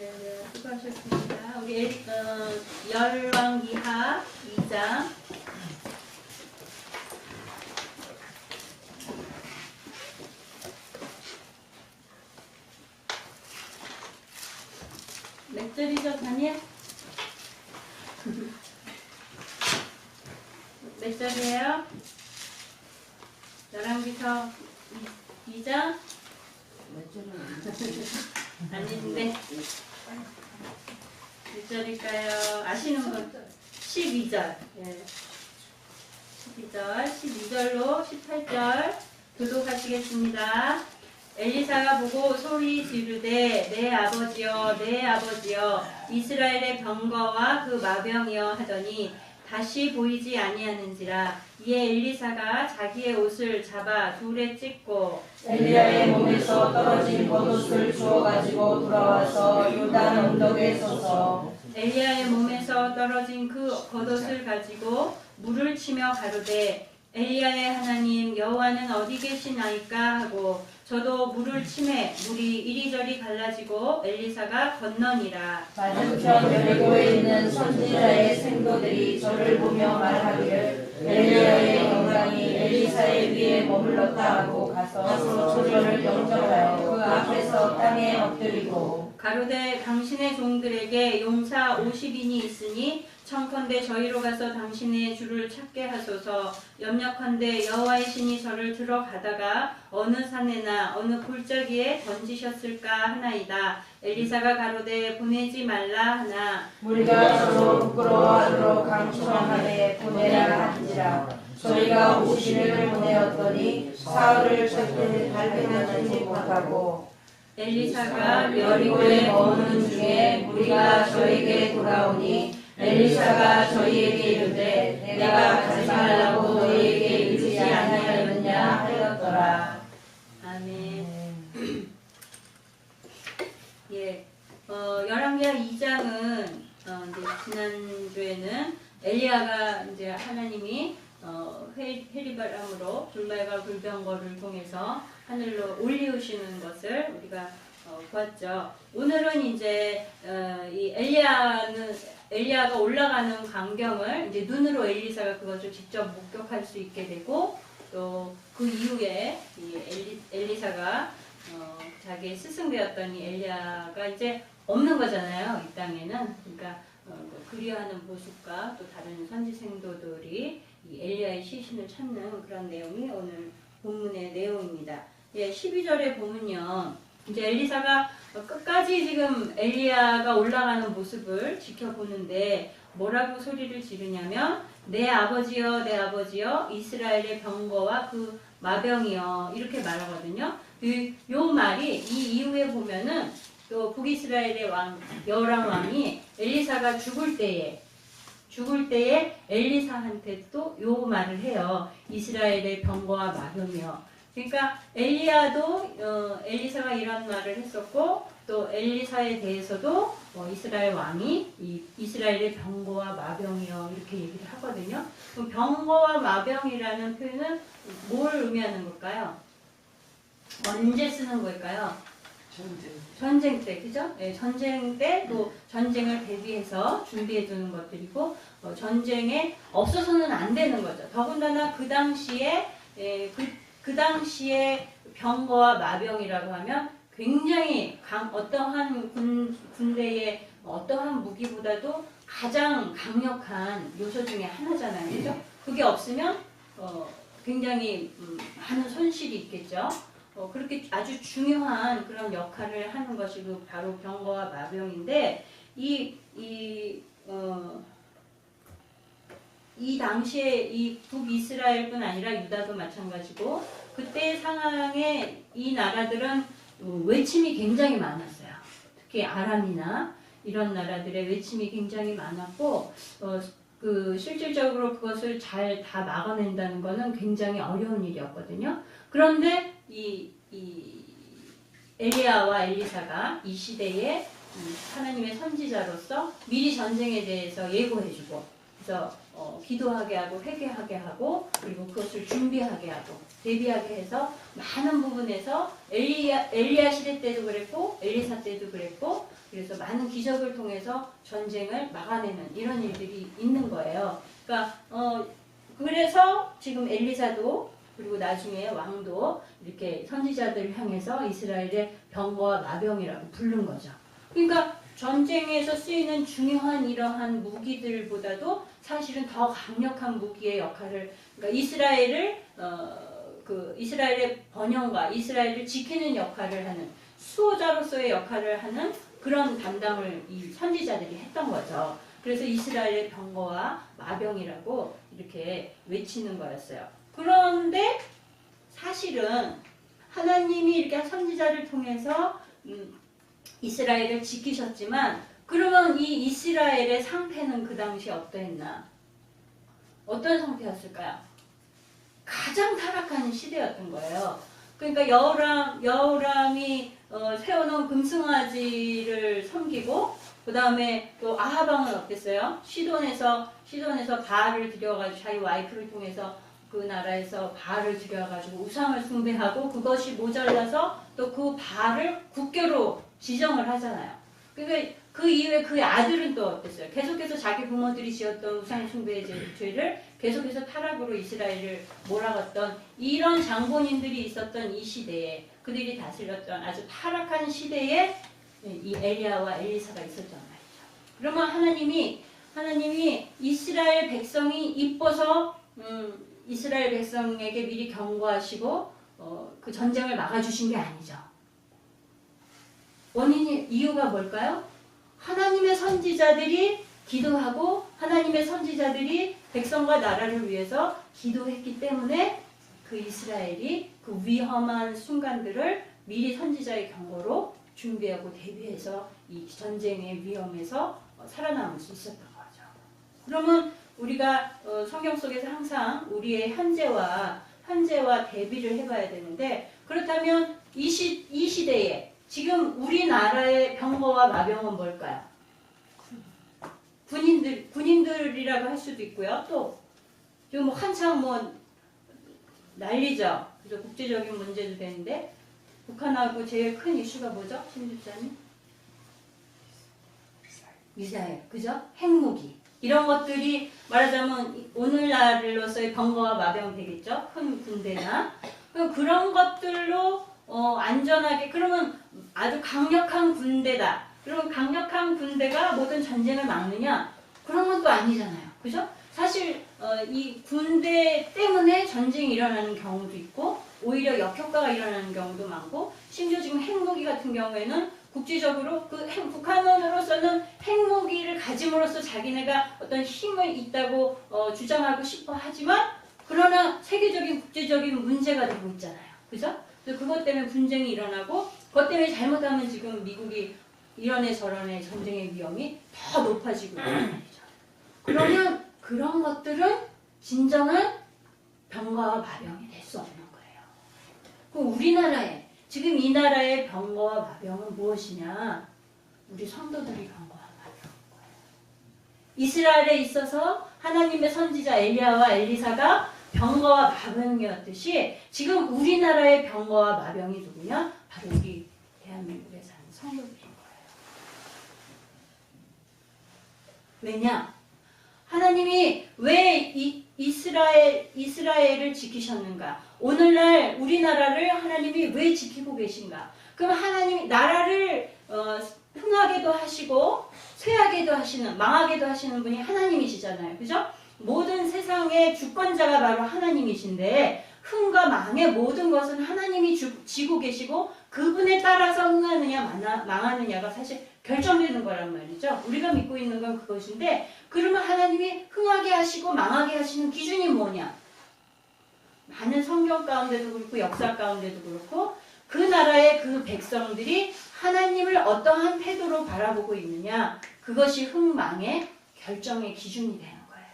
네, 수고하셨습니다. 우리 열왕기하 2장 몇 절이죠, 다니엘? 몇 절이에요? 열왕기서 2장? 아닌데 몇 절일까요? 아시는 분? 12절. 예. 12절, 12절로 18절 교독하시겠습니다. 엘리사가 보고 소리 지르되 내 아버지여 내 아버지여 이스라엘의 병거와 그 마병이여 하더니 다시 보이지 아니하는지라. 이에 엘리사가 자기의 옷을 잡아 둘에 찢고 엘리야의 몸에서 떨어진 겉옷을 주워가지고 돌아와서 요단 언덕에 서서 엘리야의 몸에서 떨어진 그 겉옷을 가지고 물을 치며 가로되 엘리야의 하나님 여호와는 어디 계시나이까 하고 저도 물을 치매 물이 이리저리 갈라지고 엘리사가 건너니라. 맞은편 여리고에 있는 선지자의 생도들이 저를 보며 말하기를 엘리야의 영광이 엘리사의 위에 머물렀다 하고 가서 저를 영접하여 그 앞에서 땅에 엎드리고 가로되 당신의 종들에게 용사 50인이 있으니 청컨대 저희로 가서 당신의 주를 찾게 하소서. 염려컨대 여호와의 신이 저를 들어가다가 어느 산에나 어느 골짜기에 던지셨을까 하나이다. 엘리사가 가로되 보내지 말라 하나 우리가 서로 부끄러워하도록 강청하에 보내라 한지라. 저희가 50일을 보내었더니 사흘을 절대 발견하지 못하고 엘리사가 여리고에 머무는 중에 우리가 저에게 돌아오니 엘리사가 저희에게 이르되 내가 가지 말라고 너희에게 이르지 아니하였느냐 하였더라. 아멘. 예, 열왕기하 2장은 이제 지난주에는 엘리야가 이제 하나님이 해리바람으로 불말과 불병거를 통해서 하늘로 올리우시는 것을 우리가 보았죠. 오늘은 이제 이 엘리야가 올라가는 광경을 이제 눈으로 엘리사가 그것을 직접 목격할 수 있게 되고 또 그 이후에 이 엘리사가 자기의 스승되었던 이 엘리야가 이제 없는 거잖아요. 이 땅에는. 그러니까 그리하는 모습과 또 다른 선지 생도들이 이 엘리야의 시신을 찾는 그런 내용이 오늘 본문의 내용입니다. 예, 12절에 보면요. 이제 엘리사가 끝까지 지금 엘리야가 올라가는 모습을 지켜보는데 뭐라고 소리를 지르냐면 내 아버지여 내 아버지여 이스라엘의 병거와 그 마병이여 이렇게 말하거든요. 요 말이 이 이후에 보면은 또 북이스라엘의 왕 여호람 왕이 엘리사가 죽을 때에 엘리사한테도 요 말을 해요. 이스라엘의 병거와 마병이여. 그러니까 엘리사가 이런 말을 했었고 또 엘리사에 대해서도 이스라엘 왕이 이스라엘의 병거와 마병이여 이렇게 얘기를 하거든요. 그럼 병거와 마병이라는 표현은 뭘 의미하는 걸까요? 언제 쓰는 걸까요? 전쟁 때, 그죠? 네, 전쟁 때 또 전쟁을 대비해서 준비해 두는 것들이고 전쟁에 없어서는 안 되는 거죠. 더군다나 그 당시에 그 당시에 병거와 마병이라고 하면 굉장히 어떠한 군대의 어떠한 무기보다도 가장 강력한 요소 중에 하나잖아요. 그죠? 그게 없으면 굉장히 많은 손실이 있겠죠. 그렇게 아주 중요한 그런 역할을 하는 것이 바로 병거와 마병인데 이 당시에 이 북이스라엘뿐 아니라 유다도 마찬가지고 그때의 상황에 이 나라들은 외침이 굉장히 많았어요. 특히 아람이나 이런 나라들의 외침이 굉장히 많았고 실질적으로 그것을 잘 다 막아낸다는 것은 굉장히 어려운 일이었거든요. 그런데 이 엘리야와 엘리사가 이 시대에 하나님의 선지자로서 미리 전쟁에 대해서 예고해주고 그래서 기도하게 하고 회개하게 하고 그리고 그것을 준비하게 하고 대비하게 해서 많은 부분에서 엘리야 시대 때도 그랬고 엘리사 때도 그랬고 그래서 많은 기적을 통해서 전쟁을 막아내는 이런 일들이 있는 거예요. 그러니까 그래서 지금 엘리사도 그리고 나중에 왕도 이렇게 선지자들을 향해서 이스라엘의 병거와 마병이라고 부른 거죠. 그러니까 전쟁에서 쓰이는 중요한 이러한 무기들보다도 사실은 더 강력한 무기의 역할을, 그러니까 이스라엘의 번영과 이스라엘을 지키는 역할을 하는 수호자로서의 역할을 하는 그런 담당을 이 선지자들이 했던 거죠. 그래서 이스라엘의 병거와 마병이라고 이렇게 외치는 거였어요. 그런데 사실은 하나님이 이렇게 선지자를 통해서 이스라엘을 지키셨지만, 그러면 이 이스라엘의 상태는 그 당시 어떠했나? 어떤 상태였을까요? 가장 타락한 시대였던 거예요. 그러니까 여호람이 세워놓은 금승아지를 섬기고, 그 다음에 또 아하방은 어땠어요? 시돈에서 바알을 들여가지고 자기 와이프를 통해서 그 나라에서 바알을 들여가지고 우상을 숭배하고, 그것이 모자라서 또 그 바알을 국교로 지정을 하잖아요. 그러니까 그 이후에 그 아들은 또 어땠어요? 계속해서 자기 부모들이 지었던 우상 숭배의 죄를 계속해서 타락으로 이스라엘을 몰아갔던 이런 장본인들이 있었던 이 시대에, 그들이 다스렸던 아주 타락한 시대에 이 엘리야와 엘리사가 있었단 말이죠. 그러면 하나님이 이스라엘 백성이 이뻐서 이스라엘 백성에게 미리 경고하시고 그 전쟁을 막아주신 게 아니죠. 이유가 뭘까요? 하나님의 선지자들이 기도하고 하나님의 선지자들이 백성과 나라를 위해서 기도했기 때문에 그 이스라엘이 그 위험한 순간들을 미리 선지자의 경고로 준비하고 대비해서 이 전쟁의 위험에서 살아남을 수 있었던 거죠. 그러면 우리가 성경 속에서 항상 우리의 현재와 대비를 해봐야 되는데, 그렇다면 이 시대에 지금 우리나라의 병거와 마병은 뭘까요? 군인들이라고 할 수도 있고요. 또 지금 한창 난리죠. 그래서 국제적인 문제도 되는데, 북한하고 제일 큰 이슈가 뭐죠, 신집사님? 미사일, 그죠? 핵무기. 이런 것들이 말하자면 오늘날로서의 병거와 마병 되겠죠? 큰 군대나. 그런 것들로 안전하게, 그러면 아주 강력한 군대다. 그러면 강력한 군대가 모든 전쟁을 막느냐? 그런 건 또 아니잖아요. 그죠? 사실 이 군대 때문에 전쟁이 일어나는 경우도 있고, 오히려 역효과가 일어나는 경우도 많고, 심지어 지금 핵무기 같은 경우에는 국제적으로 북한으로서는 핵무기를 가짐으로써 자기네가 어떤 힘을 있다고 주장하고 싶어 하지만, 그러나 세계적인 국제적인 문제가 되고 있잖아요. 그죠? 그래서 그것 때문에 분쟁이 일어나고, 그것 때문에 잘못하면 지금 미국이 이런에 저런에 전쟁의 위험이 더 높아지고 있는 말이죠. 그러면 그런 것들은 진정한 병거와 마병이 될 수 없는 거예요. 그럼 우리나라에 지금 이 나라의 병거와 마병은 무엇이냐? 우리 성도들이 병거와 마병인 거예요. 이스라엘에 있어서 하나님의 선지자 엘리야와 엘리사가 병거와 마병이었듯이, 지금 우리나라의 병거와 마병이 누구냐? 바로 우리 대한민국에 사는 성도들인 거예요. 왜냐? 하나님이 왜 이스라엘을 지키셨는가? 오늘날 우리나라를 하나님이 왜 지키고 계신가? 그럼 하나님이 나라를 흥하게도 하시고 쇠하게도 하시는, 망하게도 하시는 분이 하나님이시잖아요. 그죠? 모든 세상의 주권자가 바로 하나님이신데, 흥과 망의 모든 것은 하나님이 지고 계시고, 그분에 따라서 흥하느냐 망하느냐가 사실 결정되는 거란 말이죠. 우리가 믿고 있는 건 그것인데, 그러면 하나님이 흥하게 하시고 망하게 하시는 기준이 뭐냐? 많은 성경 가운데도 그렇고 역사 가운데도 그렇고, 그 나라의 그 백성들이 하나님을 어떠한 태도로 바라보고 있느냐, 그것이 흥망의 결정의 기준이 되는 거예요.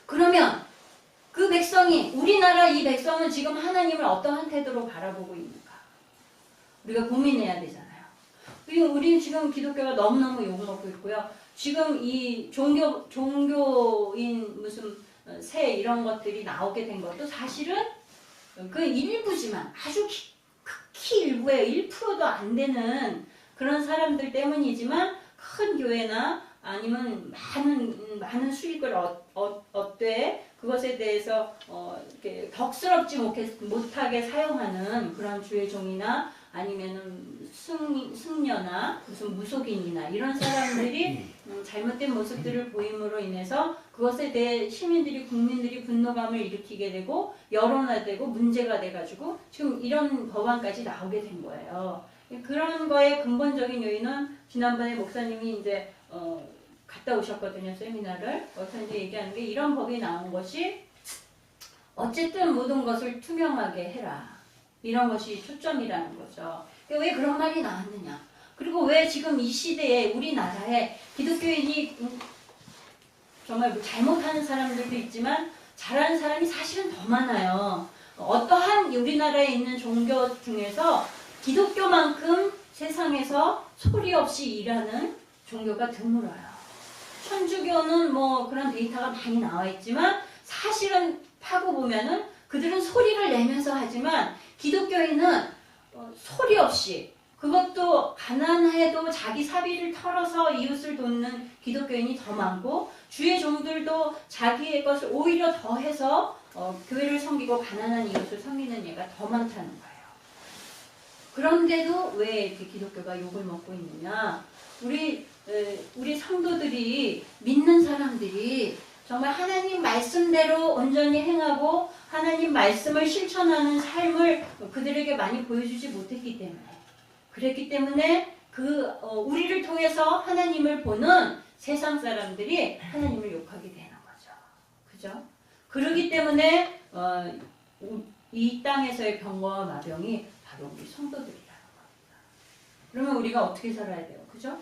그러면 그 백성이, 우리나라 이 백성은 지금 하나님을 어떠한 태도로 바라보고 있는가? 우리가 고민해야 되잖아요. 그리고 우리 지금 기독교가 너무너무 욕먹고 있고요. 지금 이 종교인 무슨 새 이런 것들이 나오게 된 것도 사실은 그 일부지만, 아주 극히 일부의 1%도 안 되는 그런 사람들 때문이지만 큰 교회나 아니면 많은 수익을 얻되 그것에 대해서 이렇게 덕스럽지 못하게 사용하는 그런 주의 종이나 아니면은 승려나 무슨 무속인이나 이런 사람들이 잘못된 모습들을 보임으로 인해서 그것에 대해 시민들이 국민들이 분노감을 일으키게 되고 여론화되고 문제가 돼가지고 지금 이런 법안까지 나오게 된 거예요. 그런 거의 근본적인 요인은 지난번에 목사님이 이제 갔다 오셨거든요, 세미나를. 거기서 이제 얘기하는 게 이런 법이 나온 것이 어쨌든 모든 것을 투명하게 해라. 이런 것이 초점이라는 거죠. 왜 그런 말이 나왔느냐. 그리고 왜 지금 이 시대에 우리나라에 기독교인이 정말 뭐 잘못하는 사람들도 있지만 잘하는 사람이 사실은 더 많아요. 어떠한 우리나라에 있는 종교 중에서 기독교만큼 세상에서 소리 없이 일하는 종교가 드물어요. 천주교는 뭐 그런 데이터가 많이 나와 있지만 사실은 파고 보면은 그들은 소리를 내면서 하지만 기독교인은 소리 없이 그것도 가난해도 자기 사비를 털어서 이웃을 돕는 기독교인이 더 많고 주의 종들도 자기의 것을 오히려 더 해서 교회를 섬기고 가난한 이웃을 섬기는 예가 더 많다는 거예요. 그런데도 왜 이렇게 기독교가 욕을 먹고 있느냐? 우리 성도들이 믿는 사람들이 정말 하나님 말씀대로 온전히 행하고 하나님 말씀을 실천하는 삶을 그들에게 많이 보여주지 못했기 때문에 그랬기 때문에 우리를 통해서 하나님을 보는 세상 사람들이 하나님을 욕하게 되는 거죠. 그죠? 그러기 때문에 이 땅에서의 병과 마병이 바로 우리 성도들이라는 겁니다. 그러면 우리가 어떻게 살아야 돼요? 그죠?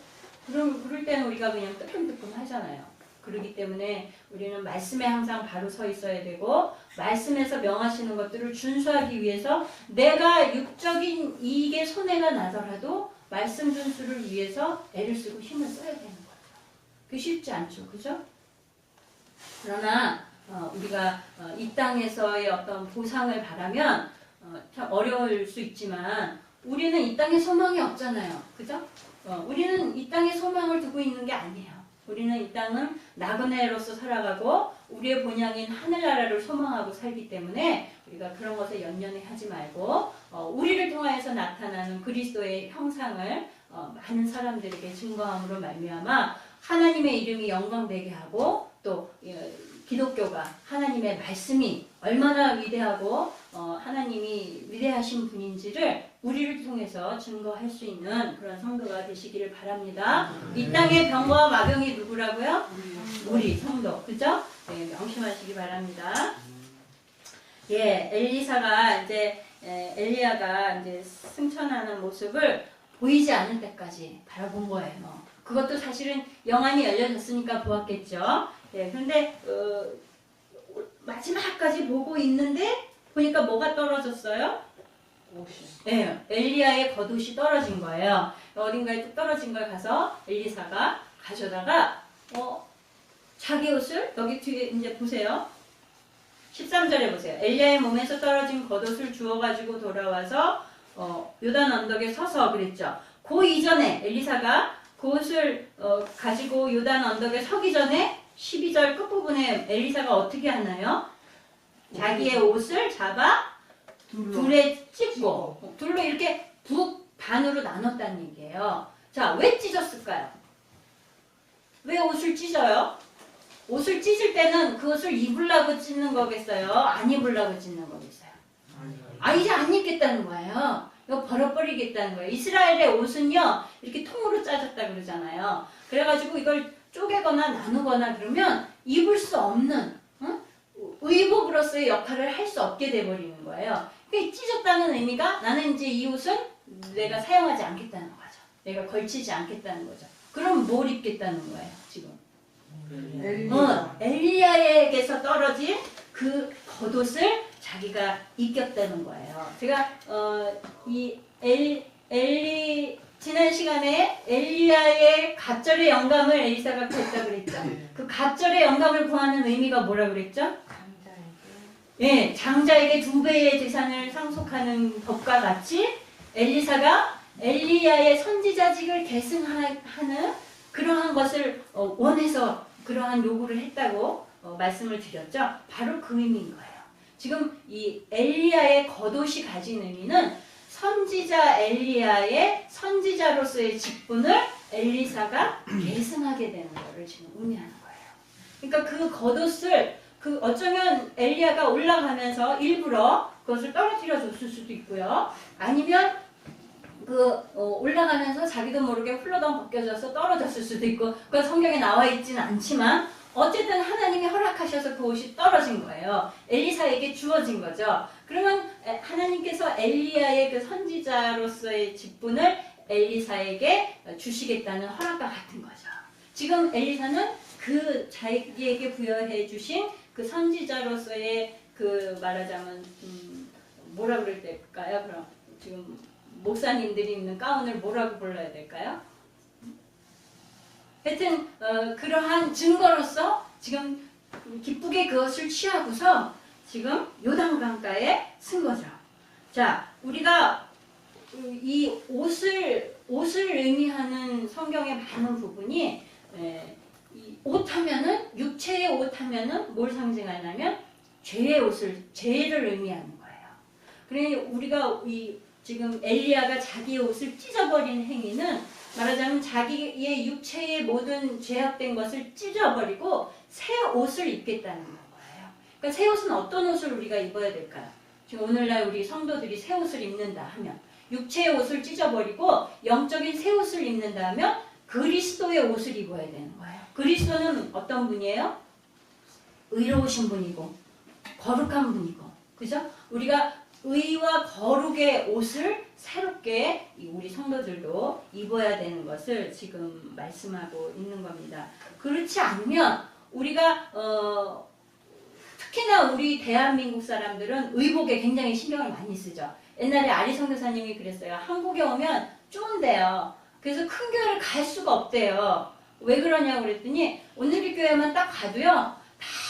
그럴 때는 우리가 그냥 뜨끔뜨끔 하잖아요. 그렇기 때문에 우리는 말씀에 항상 바로 서 있어야 되고 말씀에서 명하시는 것들을 준수하기 위해서 내가 육적인 이익에 손해가 나더라도 말씀 준수를 위해서 애를 쓰고 힘을 써야 되는 거죠. 그게 쉽지 않죠. 그죠? 그러나 우리가 이 땅에서의 어떤 보상을 바라면 참 어려울 수 있지만 우리는 이 땅에 소망이 없잖아요. 그죠? 우리는 이 땅에 소망을 두고 있는 게 아니에요. 우리는 이 땅은 나그네로서 살아가고 우리의 본향인 하늘나라를 소망하고 살기 때문에 우리가 그런 것에 연연해 하지 말고 우리를 통하여서 나타나는 그리스도의 형상을 많은 사람들에게 증거함으로 말미암아 하나님의 이름이 영광되게 하고 또 기독교가 하나님의 말씀이 얼마나 위대하고 하나님이 위대하신 분인지를 우리를 통해서 증거할 수 있는 그런 성도가 되시기를 바랍니다. 이 땅의 병과 마병이 누구라고요? 우리 성도. 그죠? 네, 명심하시기 바랍니다. 예, 엘리야가 이제 승천하는 모습을 보이지 않을 때까지 바라본 거예요. 그것도 사실은 영안이 열려졌으니까 보았겠죠. 예, 그런데 마지막까지 보고 있는데 보니까 뭐가 떨어졌어요? 네, 엘리야의 겉옷이 떨어진 거예요. 어딘가에 떨어진 걸 가서 엘리사가 가져다가 자기 옷을 여기 뒤에 이제 보세요. 13절에 보세요. 엘리야의 몸에서 떨어진 겉옷을 주워가지고 돌아와서 요단 언덕에 서서 그랬죠. 그 이전에 엘리사가 그 옷을 가지고 요단 언덕에 서기 전에 12절 끝부분에 엘리사가 어떻게 하나요? 자기의 옷을 잡아 둘에 찢고 둘로 이렇게 반으로 나눴다는 얘기예요. 자, 왜 찢었을까요? 왜 옷을 찢어요? 옷을 찢을 때는 그 옷을 입으려고 찢는 거겠어요? 안 입으려고 찢는 거겠어요? 이제 안 입겠다는 거예요. 이거 버려버리겠다는 거예요. 이스라엘의 옷은요 이렇게 통으로 짜졌다 그러잖아요. 그래가지고 이걸 쪼개거나 나누거나 그러면 입을 수 없는 의복으로서의 역할을 할 수 없게 돼버리는 거예요. 찢었다는 의미가 나는 이제 이 옷은 내가 사용하지 않겠다는 거죠. 내가 걸치지 않겠다는 거죠. 그럼 뭘 입겠다는 거예요 지금? 엘리야에게서 떨어진 그 겉옷을 자기가 입겼다는 거예요. 제가 지난 시간에 엘리야의 갑절의 영감을 엘리사가 구했다 그랬죠. 그 갑절의 영감을 구하는 의미가 뭐라 그랬죠? 예, 장자에게 2배의 재산을 상속하는 법과 같이 엘리사가 엘리야의 선지자직을 계승하는 그러한 것을 원해서 그러한 요구를 했다고 말씀을 드렸죠. 바로 그 의미인 거예요. 지금 이 엘리야의 겉옷이 가진 의미는 선지자 엘리야의 선지자로서의 직분을 엘리사가 계승하게 되는 것을 지금 의미하는 거예요. 그러니까 그 겉옷을 어쩌면 엘리야가 올라가면서 일부러 그것을 떨어뜨려 줬을 수도 있고요. 아니면 올라가면서 자기도 모르게 훌러덩 벗겨져서 떨어졌을 수도 있고, 그건 성경에 나와 있지는 않지만 어쨌든 하나님이 허락하셔서 그 옷이 떨어진 거예요. 엘리사에게 주어진 거죠. 그러면 하나님께서 엘리야의 그 선지자로서의 직분을 엘리사에게 주시겠다는 허락과 같은 거죠. 지금 엘리사는 그 자기에게 부여해 주신 그 선지자로서의 그 말하자면 뭐라 그럴 때일까요? 그럼 지금 목사님들이 입는 가운을 뭐라고 불러야 될까요? 하여튼 그러한 증거로서 지금 기쁘게 그것을 취하고서 지금 요단강가에 쓴 거죠. 자, 우리가 이 옷을 의미하는 성경의 많은 부분이 이 옷 하면은 육체의 옷 하면은 뭘 상징하냐면 죄를 의미하는 거예요. 그러니 우리가 지금 엘리야가 자기의 옷을 찢어버리는 행위는 말하자면 자기의 육체의 모든 죄악된 것을 찢어버리고 새 옷을 입겠다는 거예요. 그러니까 새 옷은 어떤 옷을 우리가 입어야 될까요? 지금 오늘날 우리 성도들이 새 옷을 입는다 하면 육체의 옷을 찢어버리고 영적인 새 옷을 입는다 하면 그리스도의 옷을 입어야 되는 거예요. 그리스도는 어떤 분이에요? 의로우신 분이고 거룩한 분이고, 그죠? 우리가 의와 거룩의 옷을 새롭게 우리 성도들도 입어야 되는 것을 지금 말씀하고 있는 겁니다. 그렇지 않으면 우리가 특히나 우리 대한민국 사람들은 의복에 굉장히 신경을 많이 쓰죠. 옛날에 아리성 교사님이 그랬어요. 한국에 오면 쫀대요. 그래서 큰 교회를 갈 수가 없대요. 왜 그러냐고 그랬더니 오늘의 교회만 딱 가도요,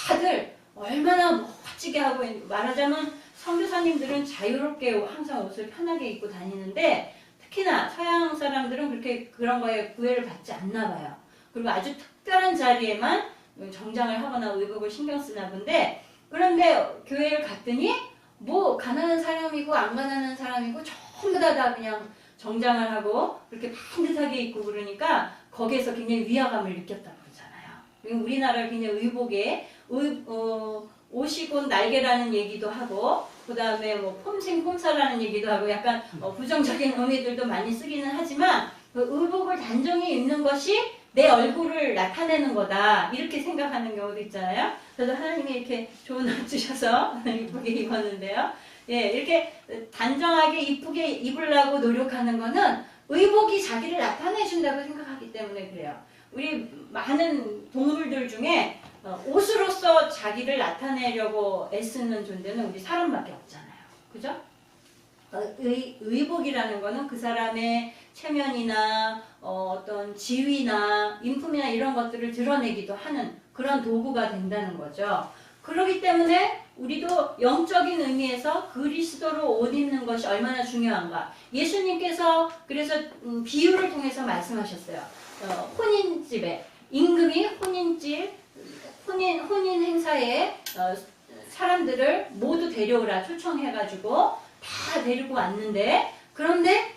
다들 얼마나 멋지게 하고, 말하자면 선교사님들은 자유롭게 항상 옷을 편하게 입고 다니는데 특히나 서양 사람들은 그런 거에 구애를 받지 않나 봐요. 그리고 아주 특별한 자리에만 정장을 하거나 의복을 신경 쓰나 본데, 그런데 교회를 갔더니 뭐 가난한 사람이고 안 가난한 사람이고 전부 다 그냥 정장을 하고 그렇게 반듯하게 입고 그러니까 거기에서 굉장히 위화감을 느꼈다고 그러잖아요. 우리나라 그냥 의복에 옷이 곧 날개라는 얘기도 하고, 그 다음에 뭐 폼생폼사라는 얘기도 하고, 약간 부정적인 의미들도 많이 쓰기는 하지만 그 의복을 단정히 입는 것이 내 얼굴을 나타내는 거다, 이렇게 생각하는 경우도 있잖아요. 저도 하나님이 이렇게 좋은 옷 주셔서 이쁘게 입었는데요. 예, 이렇게 단정하게 이쁘게 입으려고 노력하는 거는 의복이 자기를 나타내준다고 생각하기 때문에 그래요. 우리 많은 동물들 중에 옷으로서 자기를 나타내려고 애쓰는 존재는 우리 사람밖에 없잖아요. 그죠? 의복이라는 거는 그 사람의 체면이나 어떤 지위나 인품이나 이런 것들을 드러내기도 하는 그런 도구가 된다는 거죠. 그렇기 때문에 우리도 영적인 의미에서 그리스도로 옷 입는 것이 얼마나 중요한가. 예수님께서 그래서 비유를 통해서 말씀하셨어요. 혼인집에 임금이 혼인 행사에 사람들을 모두 데려오라 초청해가지고 다 데리고 왔는데, 그런데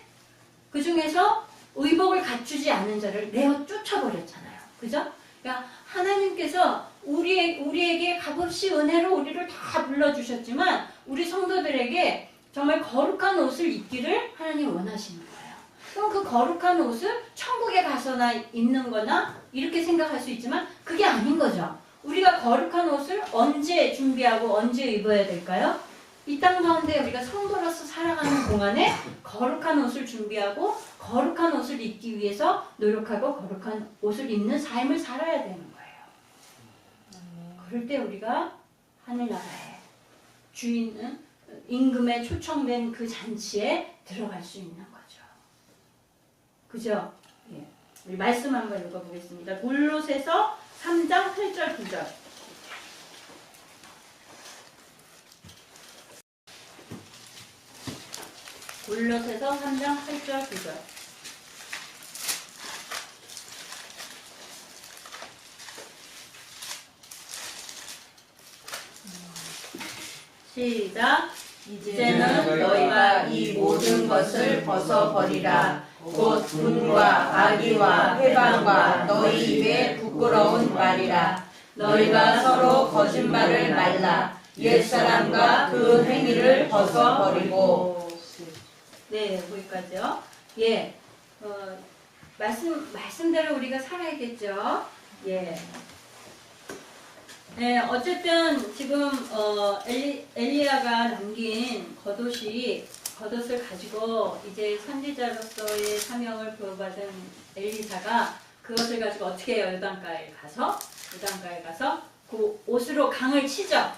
그 중에서 의복을 갖추지 않은 자를 내어 쫓아버렸잖아요. 그죠? 그러니까 하나님께서 우리에게 값없이 은혜로 우리를 다 불러주셨지만 우리 성도들에게 정말 거룩한 옷을 입기를 하나님 원하시는 거예요. 그럼 그 거룩한 옷을 천국에 가서나 입는 거나 이렇게 생각할 수 있지만 그게 아닌 거죠. 우리가 거룩한 옷을 언제 준비하고 언제 입어야 될까요? 이 땅 가운데 우리가 성도로서 살아가는 동안에 거룩한 옷을 준비하고 거룩한 옷을 입기 위해서 노력하고 거룩한 옷을 입는 삶을 살아야 되는 거예요. 그럴 때 우리가 하늘나라에 주인은 임금에 초청된 그 잔치에 들어갈 수 있는 거죠. 그죠? 예. 우리 말씀 한번 읽어보겠습니다. 골로새서 3장 8절 9절. 올라서서 3장 8절 9절. 시작. 이제는 너희가 이 모든 것을 벗어버리라. 곧 분과 악의와 회방과 너희 입에 부끄러운 말이라. 너희가 서로 거짓말을 말라. 옛사람과 그 행위를 벗어버리고. 네, 거기까지요. 예, 말씀대로 우리가 살아야겠죠. 예. 네, 어쨌든 지금 엘리야가 남긴 겉옷을 가지고 이제 선지자로서의 사명을 부여받은 엘리사가 그것을 가지고 어떻게 해요? 요단가에 가서 그 옷으로 강을 치죠.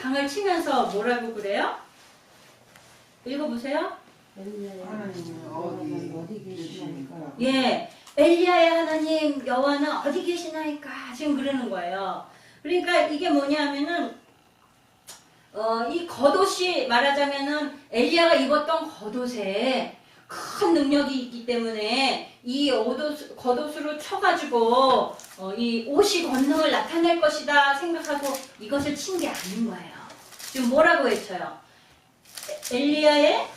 강을 치면서 뭐라고 그래요? 읽어보세요. 하나님은 어디 계시나이까? 예, 엘리야의 하나님 여호와는 어디 계시나이까? 지금 그러는 거예요. 그러니까 이게 뭐냐면은 이 겉옷이 말하자면은 엘리야가 입었던 겉옷에 큰 능력이 있기 때문에 이 겉옷으로 쳐가지고 이 옷이 권능을 나타낼 것이다 생각하고 이것을 친 게 아닌 거예요. 지금 뭐라고 외쳐요? 엘리야의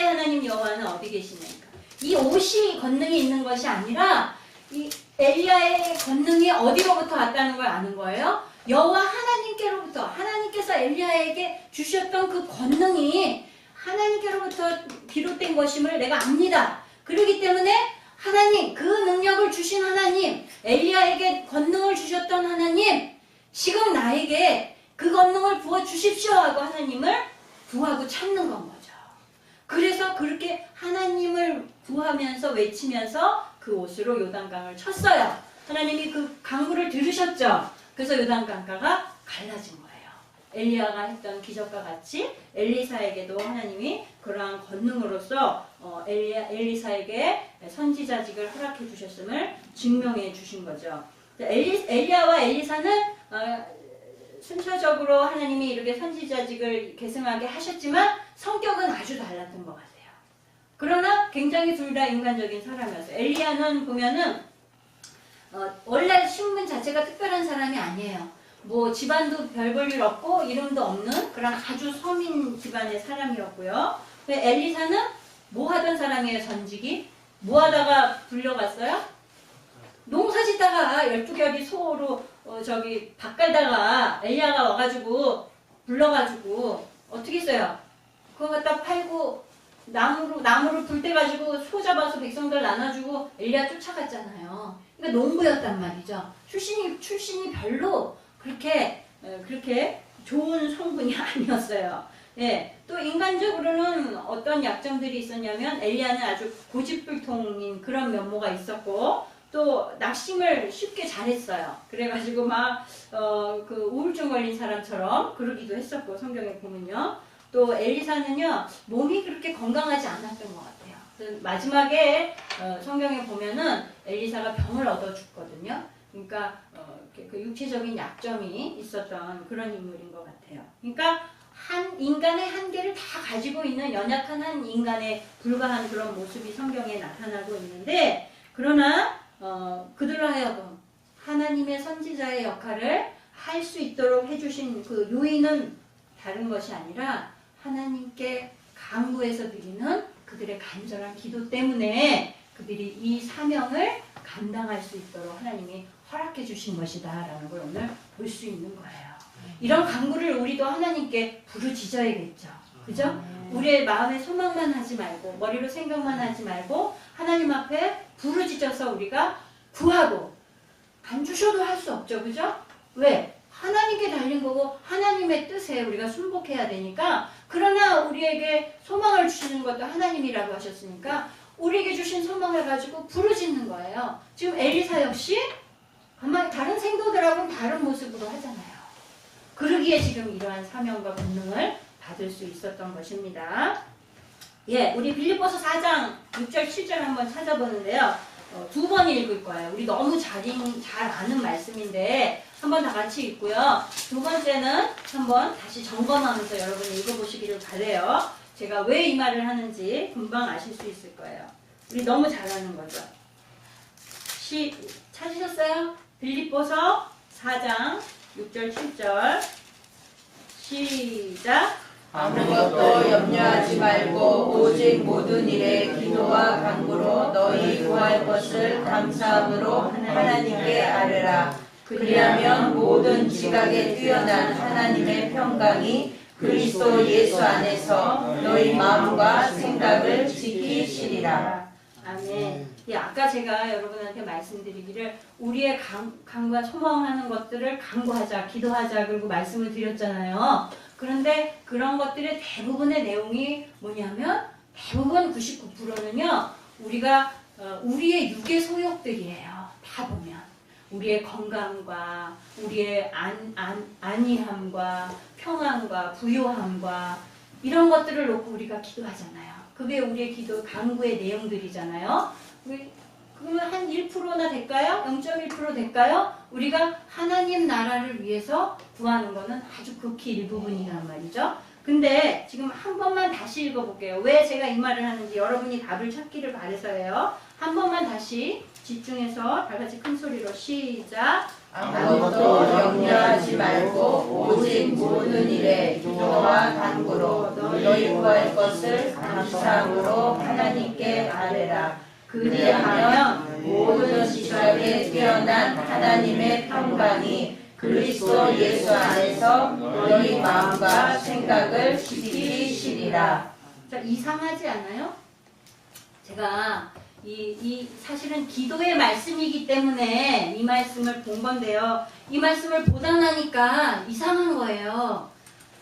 하나님 여호와는 어디 계시냐니까. 이 옷이 권능이 있는 것이 아니라 이 엘리야의 권능이 어디로부터 왔다는 걸 아는 거예요. 여호와 하나님께로부터, 하나님께서 엘리야에게 주셨던 그 권능이 하나님께로부터 비롯된 것임을 내가 압니다. 그렇기 때문에 하나님, 그 능력을 주신 하나님, 엘리야에게 권능을 주셨던 하나님, 지금 나에게 그 권능을 부어 주십시오 하고 하나님을 구하고 찾는 건 거죠. 그래서 그렇게 하나님을 구하면서 외치면서 그 옷으로 요단강을 쳤어요. 하나님이 그 강구를 들으셨죠. 그래서 요단강가가 갈라진 거예요. 엘리야가 했던 기적과 같이 엘리사에게도 하나님이 그러한 권능으로서 엘리사에게 선지자직을 허락해 주셨음을 증명해 주신 거죠. 엘리야와 엘리사는 순서적으로 하나님이 이렇게 선지자직을 계승하게 하셨지만 성격은 아주 달랐던 것 같아요. 그러나 굉장히 둘 다 인간적인 사람이었어요. 엘리야는 보면은 원래 신분 자체가 특별한 사람이 아니에요. 뭐 집안도 별 볼 일 없고 이름도 없는 그런 아주 서민 집안의 사람이었고요. 엘리사는 뭐 하던 사람이에요? 전직이? 뭐 하다가 불려갔어요? 농사 짓다가 12겹이 소로 밭 갈다가 엘리야가 와가지고 불러가지고 어떻게 했어요? 그거 갖다 팔고 나무를 불 때 가지고 소 잡아서 백성들 나눠주고 엘리야 쫓아갔잖아요. 그러니까 농부였단 말이죠. 출신이 별로 그렇게 좋은 성분이 아니었어요. 예, 또 인간적으로는 어떤 약점들이 있었냐면 엘리야는 아주 고집불통인 그런 면모가 있었고 또 낙심을 쉽게 잘했어요. 그래가지고 그 우울증 걸린 사람처럼 그러기도 했었고 성경에 보면요. 또 엘리사는요 몸이 그렇게 건강하지 않았던 것 같아요. 마지막에 성경에 보면은 엘리사가 병을 얻어 죽거든요. 그러니까 그 육체적인 약점이 있었던 그런 인물인 것 같아요. 그러니까 한 인간의 한계를 다 가지고 있는 연약한 한 인간에 불과한 그런 모습이 성경에 나타나고 있는데 그러나 그들로 하여금 하나님의 선지자의 역할을 할 수 있도록 해주신 그 요인은 다른 것이 아니라 하나님께 간구해서 드리는 그들의 간절한 기도 때문에 그들이 이 사명을 감당할 수 있도록 하나님이 허락해 주신 것이다 라는 걸 오늘 볼 수 있는 거예요. 이런 간구를 우리도 하나님께 부르짖어야겠죠. 그죠? 우리의 마음에 소망만 하지 말고 머리로 생각만 하지 말고 하나님 앞에 부르짖어서 우리가 구하고 안 주셔도 할 수 없죠. 그죠? 왜? 하나님께 달린 거고 하나님의 뜻에 우리가 순복해야 되니까 그러나 우리에게 소망을 주시는 것도 하나님이라고 하셨으니까 우리에게 주신 소망을 가지고 부르짖는 거예요. 지금 엘리사 역시 아마 다른 생도들하고는 다른 모습으로 하잖아요. 그러기에 지금 이러한 사명과 권능을 받을 수 있었던 것입니다. 예, 우리 빌립보서 4장 6절 7절 한번 찾아보는데요. 두 번 읽을 거예요. 우리 너무 잘 아는 말씀인데 한번 다 같이 읽고요. 두 번째는 한번 다시 점검하면서 여러분이 읽어보시기를 바래요. 제가 왜 이 말을 하는지 금방 아실 수 있을 거예요. 우리 너무 잘하는 거죠. 찾으셨어요? 빌립보서 4장 6절 7절 시작. 아무것도 염려하지 말고 오직 모든 일에 기도와 간구로 너희 구할 것을 감사함으로 하나님께 아뢰라. 그리하면 모든 지각에 뛰어난 하나님의 평강이 그리스도 예수 안에서 너희 마음과 생각을 지키시리라. 아멘. 예, 아까 제가 여러분한테 말씀드리기를 우리의 간구와 소망하는 것들을 간구하자, 기도하자 그리고 말씀을 드렸잖아요. 그런데 그런 것들의 대부분의 내용이 뭐냐면 대부분 99%는요. 우리가 우리의 육의 소욕들이에요. 다 보면 우리의 건강과 우리의 안위함과 평안과 부요함과 이런 것들을 놓고 우리가 기도하잖아요. 그게 우리의 기도 간구의 내용들이잖아요. 그러면 한 1%나 될까요? 0.1% 될까요? 우리가 하나님 나라를 위해서 구하는 거는 아주 극히 일부분이란 말이죠. 근데 지금 한 번만 다시 읽어볼게요. 왜 제가 이 말을 하는지 여러분이 답을 찾기를 바래서요. 한 번만 다시 집중해서 다 같이 큰 소리로 시작. 아무것도 염려하지 말고 오직 모든 일에 기도와 간구로 너희 구할 것을 감사함으로 하나님께 아뢰라. 그리하면 모든 지각에 뛰어난 하나님의 평강이 그리스도 예수 안에서 너희 마음과 생각을 지키시리라. 자, 이상하지 않아요? 제가 이 사실은 기도의 말씀이기 때문에 이 말씀을 본 건데요. 이 말씀을 보다 나니까 이상한 거예요.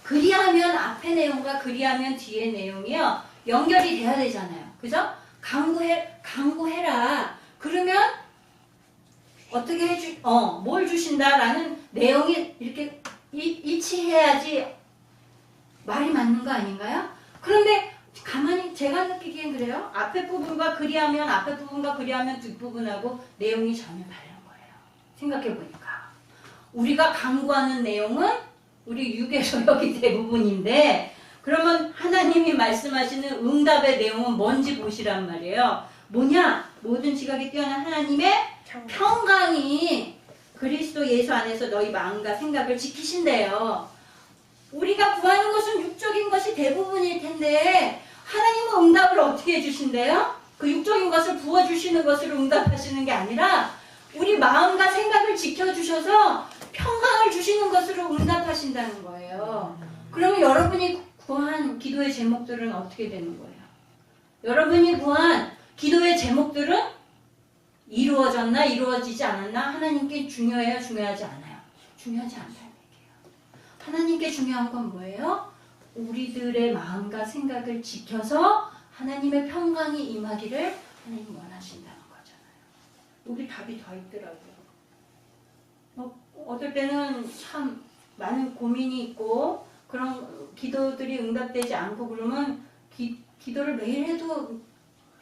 그리하면 앞의 내용과 그리하면 뒤의 내용이요. 연결이 돼야 되잖아요. 그죠? 간구해라. 그러면 어떻게 뭘 주신다라는 내용이 이렇게 일치해야지 말이 맞는 거 아닌가요? 그런데 가만히 제가 느끼기엔 그래요. 앞에 부분과 그리하면 뒷부분하고 내용이 전혀 다른 거예요. 생각해 보니까 우리가 간구하는 내용은 우리 육의 소욕이 대부분인데 그러면 하나님이 말씀하시는 응답의 내용은 뭔지 보시란 말이에요. 뭐냐? 모든 지각에 뛰어난 하나님의 평강이 그리스도 예수 안에서 너희 마음과 생각을 지키신대요. 우리가 구하는 것은 육적인 것이 대부분일 텐데 하나님은 응답을 어떻게 해주신대요? 그 육적인 것을 부어주시는 것으로 응답하시는 게 아니라 우리 마음과 생각을 지켜주셔서 평강을 주시는 것으로 응답하신다는 거예요. 그러면 여러분이 구한 기도의 제목들은 어떻게 되는 거예요? 여러분이 구한 기도의 제목들은 이루어졌나 이루어지지 않았나? 하나님께 중요해요? 중요하지 않아요? 중요하지 않다는 얘기예요. 하나님께 중요한 건 뭐예요? 우리들의 마음과 생각을 지켜서 하나님의 평강이 임하기를 하나님 원하신다는 거잖아요. 여기 답이 더 있더라고요. 어떨 때는 참 많은 고민이 있고 그런 기도들이 응답되지 않고 그러면 기도를 매일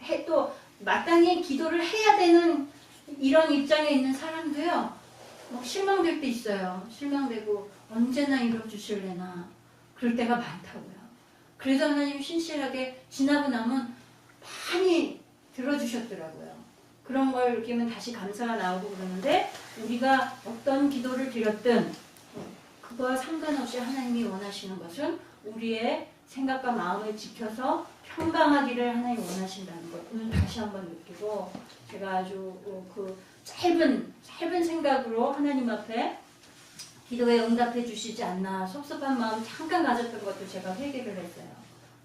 해도 마땅히 기도를 해야 되는 이런 입장에 있는 사람도요. 막 실망될 때 있어요. 실망되고 언제나 이뤄주실래나 그럴 때가 많다고요. 그래서 하나님 신실하게 지나고 나면 많이 들어주셨더라고요. 그런 걸 이렇게 하면 다시 감사가 나오고 그러는데 우리가 어떤 기도를 드렸든 그거와 상관없이 하나님이 원하시는 것은 우리의 생각과 마음을 지켜서 평강하기를 하나님 원하신다는 것 오늘 다시 한번 느끼고 제가 아주 그 짧은 생각으로 하나님 앞에 기도에 응답해 주시지 않나 섭섭한 마음 잠깐 가졌던 것도 제가 회개를 했어요.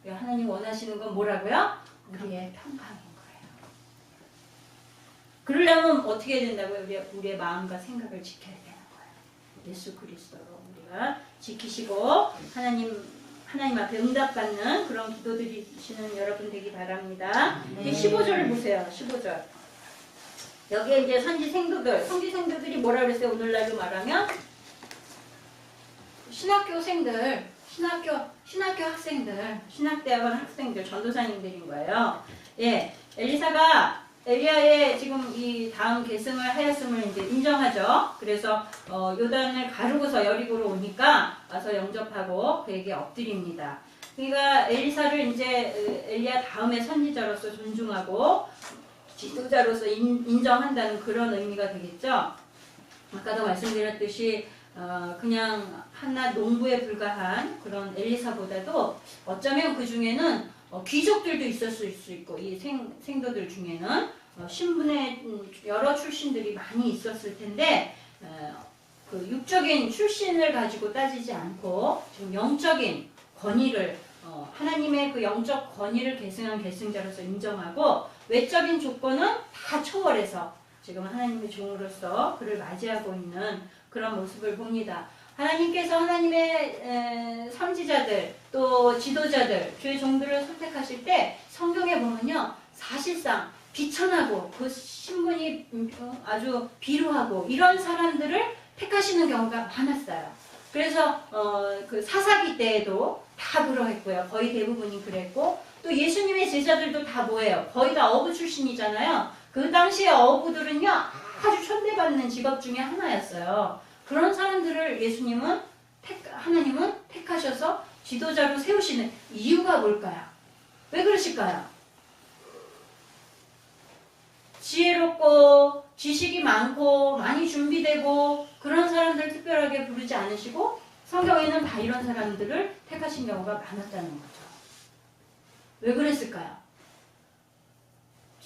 하나님 원하시는 건 뭐라고요? 우리의 평강인 거예요. 그러려면 어떻게 해야 된다고요? 우리의 마음과 생각을 지켜야 되는 거예요. 예수 그리스도로 우리가 지키시고 하나님 앞에 응답받는 그런 기도드리시는 여러분 되기 바랍니다. 15절을 보세요. 15절. 여기에 이제 성지생도들이 뭐라 그랬어요? 오늘날로 말하면 신학교생들, 신학교 학생들, 신학대학원 학생들, 전도사님들인 거예요. 예, 엘리사가 엘리야의 지금 이 다음 계승을 하였음을 이제 인정하죠. 그래서 요단을 가르고서 여리고로 오니까 와서 영접하고 그에게 엎드립니다. 그러니까 엘리사를 이제 엘리야 다음에 선지자로서 존중하고 지도자로서 인정한다는 그런 의미가 되겠죠. 아까도 말씀드렸듯이 그냥 한낱 농부에 불과한 그런 엘리사보다도 어쩌면 그 중에는 귀족들도 있었을 수 있고 이 생도들 중에는 신분의 여러 출신들이 많이 있었을 텐데 그 육적인 출신을 가지고 따지지 않고 지금 영적인 권위를 하나님의 그 영적 권위를 계승한 계승자로서 인정하고 외적인 조건은 다 초월해서 지금 하나님의 종으로서 그를 맞이하고 있는 그런 모습을 봅니다. 하나님께서 하나님의 선지자들 또 지도자들 주의 종들을 선택하실 때 성경에 보면요 사실상 비천하고 그 신분이 아주 비루하고 이런 사람들을 택하시는 경우가 많았어요. 그래서 그 사사기 때에도 다 그러했고요. 거의 대부분이 그랬고 또 예수님의 제자들도 다 뭐예요? 거의 다 어부 출신이잖아요. 그 당시에 어부들은요 아주 천대받는 직업 중에 하나였어요. 그런 사람들을 하나님은 택하셔서 지도자로 세우시는 이유가 뭘까요? 왜 그러실까요? 지혜롭고 지식이 많고 많이 준비되고 그런 사람들 특별하게 부르지 않으시고 성경에는 다 이런 사람들을 택하신 경우가 많았다는 거죠. 왜 그랬을까요?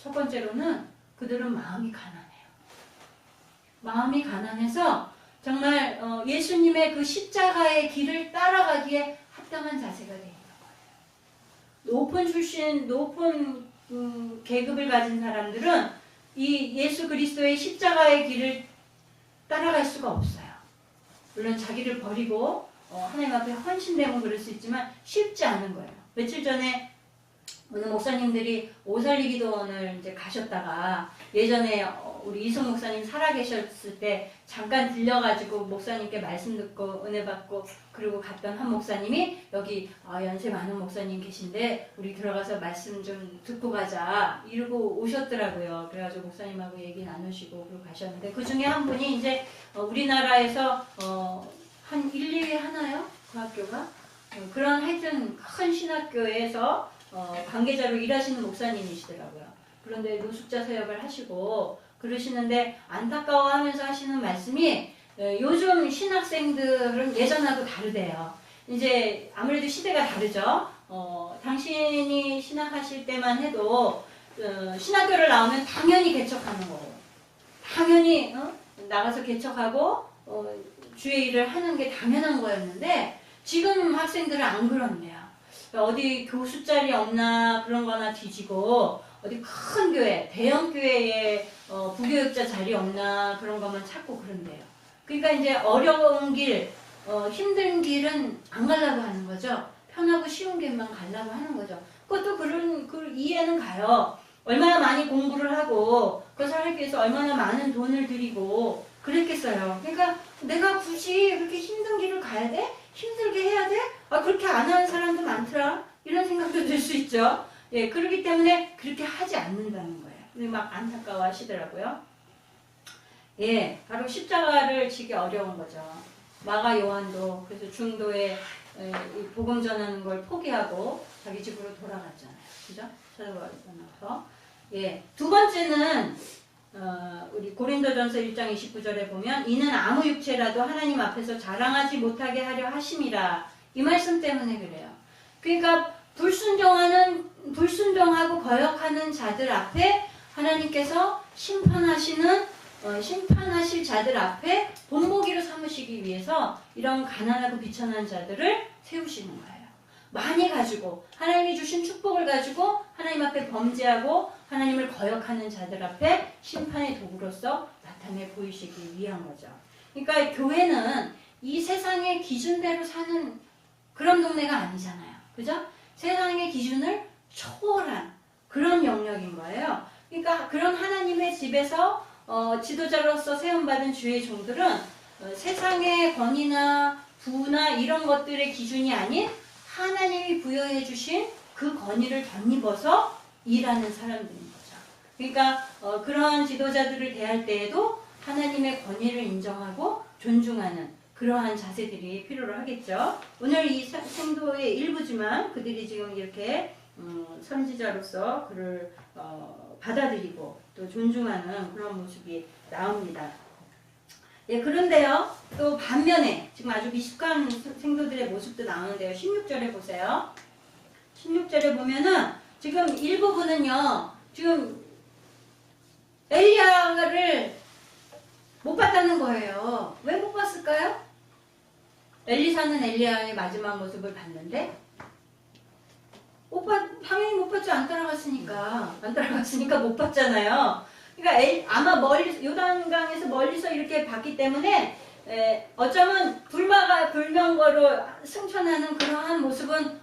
첫 번째로는 그들은 마음이 가난해요. 마음이 가난해서 정말 예수님의 그 십자가의 길을 따라가기에 합당한 자세가 되어 있는 거예요. 높은 출신, 높은 계급을 가진 사람들은 이 예수 그리스도의 십자가의 길을 따라갈 수가 없어요. 물론 자기를 버리고 하나님 앞에 헌신되면 그럴 수 있지만 쉽지 않은 거예요. 며칠 전에 어느 목사님들이 오살리기도원을 이제 가셨다가 예전에 우리 이승 목사님 살아계셨을 때 잠깐 들려가지고 목사님께 말씀 듣고 은혜 받고 그리고 갔던 한 목사님이 여기 연세 많은 목사님 계신데 우리 들어가서 말씀 좀 듣고 가자 이러고 오셨더라고요. 그래가지고 목사님하고 얘기 나누시고 그러고 가셨는데 그 중에 한 분이 이제 우리나라에서 한 1, 2회 하나요? 그 학교가? 그런 하여튼 큰 신학교에서 관계자로 일하시는 목사님이시더라고요. 그런데 노숙자 사역을 하시고 그러시는데 안타까워하면서 하시는 말씀이 요즘 신학생들은 예전하고 다르대요. 이제 아무래도 시대가 다르죠. 당신이 신학하실 때만 해도 신학교를 나오면 당연히 개척하는 거고 당연히 나가서 개척하고 주의 일을 하는 게 당연한 거였는데 지금 학생들은 안 그런대요. 어디 교수 자리 없나 그런 거나 뒤지고 어디 큰 교회, 대형 교회에 부교육자 자리 없나 그런 것만 찾고 그런대요. 그러니까 이제 어려운 길, 힘든 길은 안 가려고 하는 거죠. 편하고 쉬운 길만 가려고 하는 거죠. 그것도 그 이해는 가요. 얼마나 많이 공부를 하고 그것을 하기 위해서 얼마나 많은 돈을 들이고 그랬겠어요. 그러니까 내가 굳이 그렇게 힘든 길을 가야 돼? 힘들게 해야 돼? 그렇게 안 하는 사람도 많더라. 이런 생각도 들 수 있죠. 예, 그렇기 때문에 그렇게 하지 않는다는 거예요. 근데 막 안타까워 하시더라고요. 예, 바로 십자가를 지기 어려운 거죠. 마가 요한도 그래서 중도에 복음 전하는 걸 포기하고 자기 집으로 돌아갔잖아요. 그죠? 찾아와서. 예, 두 번째는 우리 고린도전서 1장 29절에 보면 이는 아무 육체라도 하나님 앞에서 자랑하지 못하게 하려 하심이라. 이 말씀 때문에 그래요. 그러니까 불순종하고 거역하는 자들 앞에 하나님께서 심판하실 자들 앞에 본보기로 삼으시기 위해서 이런 가난하고 비천한 자들을 세우시는 거예요. 많이 가지고 하나님이 주신 축복을 가지고 하나님 앞에 범죄하고 하나님을 거역하는 자들 앞에 심판의 도구로서 나타내 보이시기 위한 거죠. 그러니까 교회는 이 세상의 기준대로 사는 그런 동네가 아니잖아요. 그죠? 세상의 기준을 초월한 그런 영역인 거예요. 그러니까 그런 하나님의 집에서 지도자로서 세움받은 주의 종들은 세상의 권위나 부나 이런 것들의 기준이 아닌 하나님이 부여해 주신 그 권위를 덧입어서 일하는 사람들인 거죠. 그러니까 그러한 지도자들을 대할 때에도 하나님의 권위를 인정하고 존중하는 그러한 자세들이 필요로 하겠죠. 오늘 이 생도의 일부지만 그들이 지금 이렇게 선지자로서 그를 받아들이고 또 존중하는 그런 모습이 나옵니다. 예, 그런데요, 또 반면에 지금 아주 미숙한 생도들의 모습도 나오는데요. 16절에 보세요. 16절에 보면은 지금 일부분은요, 지금 엘리야를 못 봤다는 거예요. 왜 못 봤을까요? 엘리사는 엘리야의 마지막 모습을 봤는데 당연히 못 봤죠. 안 따라갔으니까 못 봤잖아요. 그러니까 아마 요단강에서 멀리서 이렇게 봤기 때문에 어쩌면 불명거로 승천하는 그러한 모습은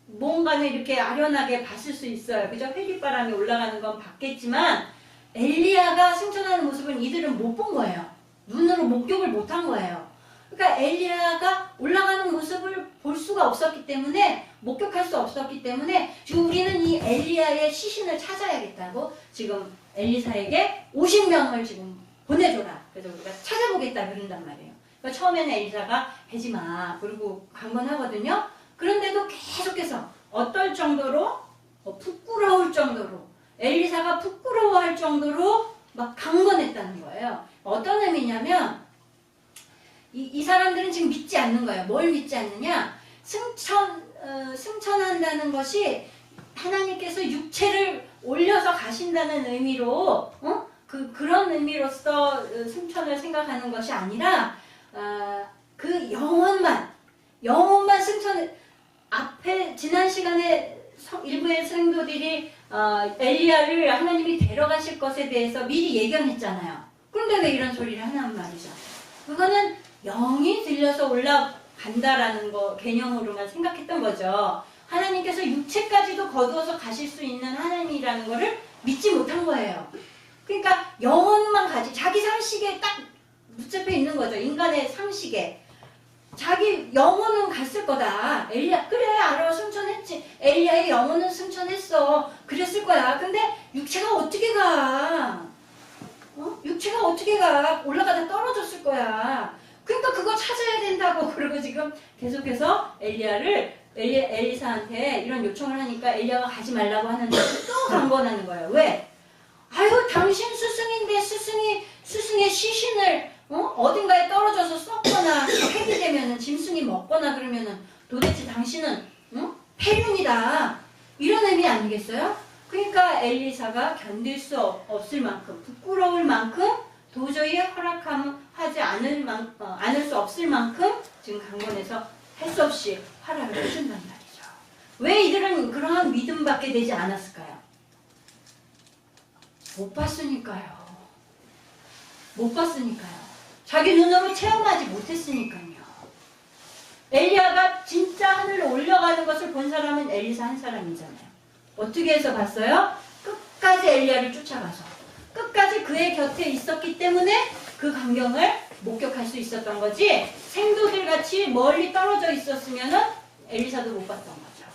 뭔가는 이렇게 아련하게 봤을 수 있어요. 그죠? 회깃바람이 올라가는 건 봤겠지만 엘리야가 승천하는 모습은 이들은 못 본 거예요. 눈으로 목격을 못 한 거예요. 그러니까 엘리야가 올라가는 모습을 볼 수가 없었기 때문에, 목격할 수 없었기 때문에 지금 우리는 이 엘리야의 시신을 찾아야겠다고 지금 엘리사에게 50명을 지금 보내줘라. 그래서 우리가 찾아보겠다 그런단 말이에요. 그러니까 처음에는 엘리사가 하지마 그리고 강건하거든요. 그런데도 계속해서 어떨 정도로 부끄러울 정도로 엘리사가 부끄러워할 정도로 막 강건했다는 거예요. 어떤 의미냐면 이 사람들은 지금 믿지 않는 거예요. 뭘 믿지 않느냐? 승천한다는 것이 하나님께서 육체를 올려서 가신다는 의미로 그런 의미로서 승천을 생각하는 것이 아니라 그 영혼만 승천을 앞에 지난 시간에 일부의 성도들이 엘리야를 하나님이 데려가실 것에 대해서 미리 예견했잖아요. 그런데 왜 이런 소리를 하냐는 말이죠. 그거는 영이 들려서 올라간다라는 거 개념으로만 생각했던 거죠. 하나님께서 육체까지도 거두어서 가실 수 있는 하나님이라는 거를 믿지 못한 거예요. 그러니까 영혼만 자기 상식에 딱 붙잡혀 있는 거죠. 인간의 상식에. 자기 영혼은 갔을 거다. 엘리야, 그래, 알아, 승천했지. 엘리야의 영혼은 승천했어. 그랬을 거야. 근데 육체가 어떻게 가? 육체가 어떻게 가? 올라가다 떨어졌을 거야. 그러니까 그거 찾아야 된다고. 그리고 지금 계속해서 엘리사한테 이런 요청을 하니까 엘리야가 가지 말라고 하는데 또 강권하는 거예요. 왜? 아유, 당신 스승인데 스승의 시신을 어딘가에 떨어져서 썩거나 폐기되면은 짐승이 먹거나 그러면은 도대체 당신은 폐륜이다. 이런 의미 아니겠어요? 그러니까 엘리사가 견딜 수 없을 만큼, 부끄러울 만큼, 도저히 허락하지 않을 수 없을 만큼 지금 강권해서 할 수 없이 허락을 해준단 말이죠. 왜 이들은 그러한 믿음 받게 되지 않았을까요? 못 봤으니까요. 자기 눈으로 체험하지 못했으니까요. 엘리야가 진짜 하늘로 올라가는 것을 본 사람은 엘리사 한 사람이잖아요. 어떻게 해서 봤어요? 끝까지 엘리야를 쫓아가서 끝까지 그의 곁에 있었기 때문에 그 광경을 목격할 수 있었던 거지, 생도들 같이 멀리 떨어져 있었으면은 엘리사도 못 봤던 거죠.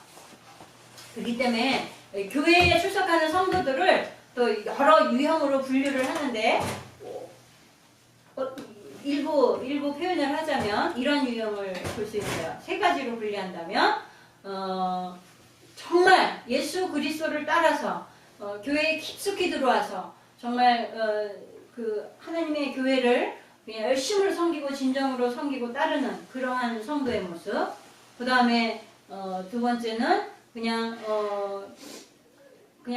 그렇기 때문에 교회에 출석하는 성도들을 또 여러 유형으로 분류를 하는데 일부 표현을 하자면 이런 유형을 볼 수 있어요. 세 가지로 분류한다면 정말 예수 그리스도를 따라서 교회에 깊숙이 들어와서 정말 그 하나님의 교회를 그냥 열심으로 섬기고 진정으로 섬기고 따르는 그러한 성도의 모습. 그 다음에 두 번째는 그냥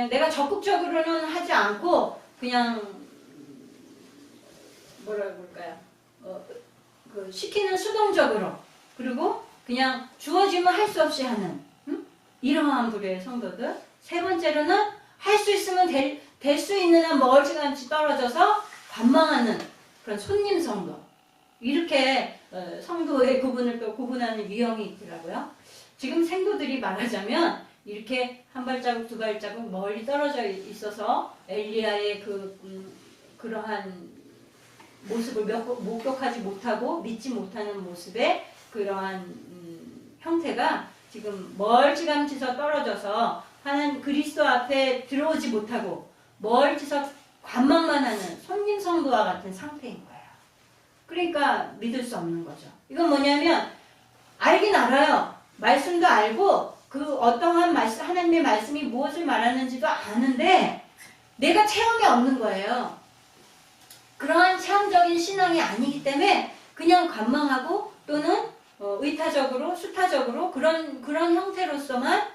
내가 적극적으로는 하지 않고 그냥 뭐라고 볼까요? 그 시키는 수동적으로, 그리고 그냥 주어지면 할 수 없이 하는 이러한 부류의 성도들. 세 번째로는 할 수 있으면 될 수 있는 한 멀찌감치 떨어져서 관망하는 그런 손님 성도. 이렇게 성도의 구분을 또 구분하는 유형이 있더라고요. 지금 생도들이 말하자면 이렇게 한 발자국 두 발자국 멀리 떨어져 있어서 엘리야의 그러한 모습을 목격하지 못하고 믿지 못하는 모습의 그러한 형태가 지금 멀찌감치서 떨어져서 하나님 그리스도 앞에 들어오지 못하고 멀리서 관망만 하는 손님 성도와 같은 상태인 거예요. 그러니까 믿을 수 없는 거죠. 이건 뭐냐면 알긴 알아요. 말씀도 알고 그 어떠한 말씀, 하나님의 말씀이 무엇을 말하는지도 아는데 내가 체험이 없는 거예요. 그러한 체험적인 신앙이 아니기 때문에 그냥 관망하고 또는 의타적으로 수타적으로 그런 형태로서만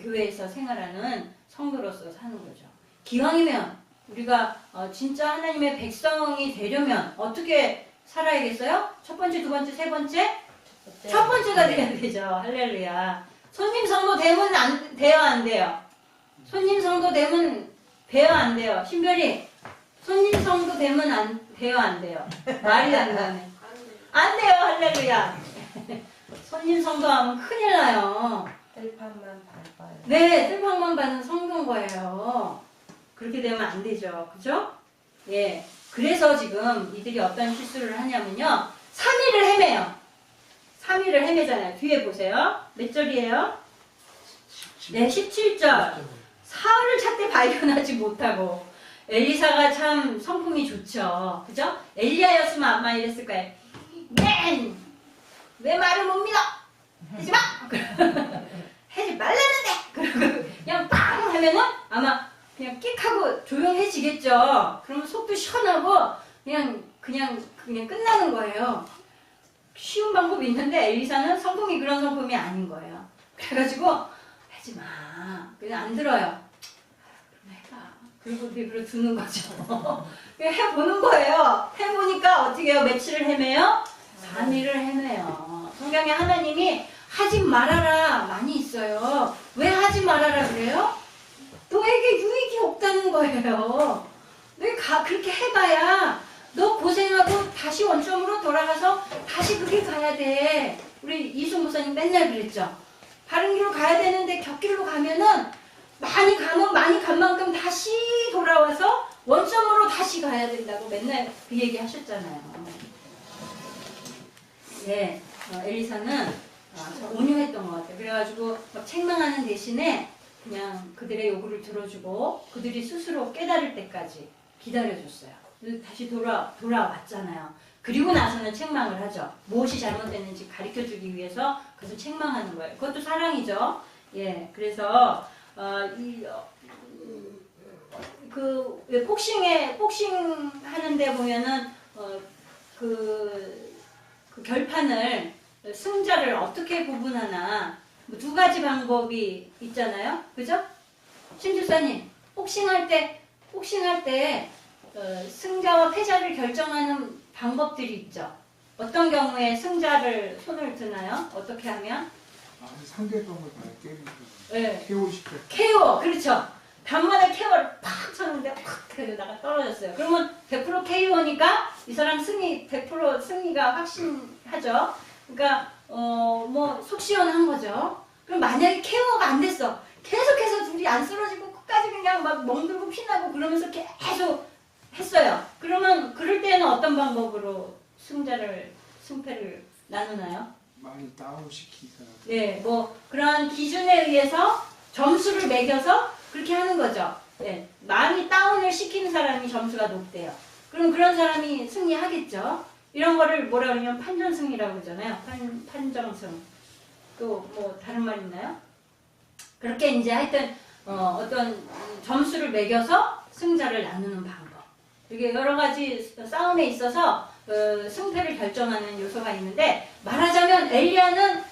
교회에서 생활하는 성도로서 사는 거죠. 기왕이면 우리가 진짜 하나님의 백성이 되려면 어떻게 살아야겠어요? 첫 번째, 두 번째, 세 번째? 첫 번째가 돼야 되죠. 할렐루야. 손님 성도 되면 돼요, 안 돼요? 손님 성도 되면 돼요, 안 돼요? 신별이 손님 성도 되면 돼요, 안 돼요? 말이 안 나네. 안 돼요, 할렐루야. 손님 성도하면 큰일 나요. 뜰판만 밟아요. 네, 뜰판만 받는 성도인 거예요. 그렇게 되면 안 되죠. 그죠? 예. 그래서 지금 이들이 어떤 실수를 하냐면요. 3일을 헤매요. 3일을 헤매잖아요. 뒤에 보세요. 몇 절이에요? 네, 17절. 사흘을 찾되 발견하지 못하고. 엘리사가 참 성품이 좋죠. 그죠? 엘리야였으면 아마 이랬을 거예요. 내 말을 못 믿어! 하지 마! 하지 말라는데! 그러고 그냥 빵 하면은 아마 그냥 끽 하고 조용해지겠죠. 그러면 속도 시원하고 그냥 끝나는 거예요. 쉬운 방법이 있는데 엘리사는 성품이 그런 성품이 아닌 거예요. 그래가지고 하지 마. 그냥 안 들어요. 그럼 해봐. 그리고 입으로 두는 거죠. 그냥 해보는 거예요. 해보니까 어떻게 해요? 며칠을 헤매요? 3일을 헤매요. 성경에 하나님이 하지 말아라 많이 있어요. 왜 하지 말아라 그래요? 너에게 유익이 없다는 거예요. 너 그렇게 해봐야 너 고생하고 다시 원점으로 돌아가서 다시 그길 가야 돼. 우리 이순 목사님 맨날 그랬죠. 바른 길로 가야 되는데 곁길로 가면은 많이 간 만큼 다시 돌아와서 원점으로 다시 가야 된다고 맨날 그 얘기 하셨잖아요. 예, 엘리사는 온유했던 것 같아요. 그래가지고 막 책망하는 대신에 그냥 그들의 요구를 들어주고 그들이 스스로 깨달을 때까지 기다려줬어요. 다시 돌아왔잖아요. 그리고 나서는 책망을 하죠. 무엇이 잘못됐는지 가르쳐주기 위해서 그래서 책망하는 거예요. 그것도 사랑이죠. 예, 그래서 폭싱하는데 보면은 그 결판을 승자를 어떻게 구분하나 두 가지 방법이 있잖아요. 그죠? 신주사님, 복싱할 때 승자와 패자를 결정하는 방법들이 있죠. 어떤 경우에 승자를 손을 드나요? 어떻게 하면? 상대방을 다 때리고 네. KO시켜. KO, 그렇죠. 단번에 KO를 팍 쳤는데 팍 나가 떨어졌어요. 그러면 100% KO니까 이 사람 100% 승리가 확신하죠. 그러니까 뭐 속 시원한 거죠. 그럼 만약에 KO가 안 됐어. 계속해서 둘이 안 쓰러지고 끝까지 그냥 막 멍들고 피나고 그러면서 계속 했어요. 그러면 그럴 때는 어떤 방법으로 승패를 나누나요? 많이 다운시키니까. 네, 뭐 그런 기준에 의해서 점수를 매겨서 그렇게 하는 거죠. 네, 많이 다운을 시키는 사람이 점수가 높대요. 그럼 그런 사람이 승리하겠죠. 이런 거를 뭐라 그러냐면 판전승이라고 그러잖아요. 판정승. 또 뭐 다른 말 있나요? 그렇게 이제 하여튼 어떤 점수를 매겨서 승자를 나누는 방법. 이게 여러 가지 싸움에 있어서 승패를 결정하는 요소가 있는데 말하자면 엘리야는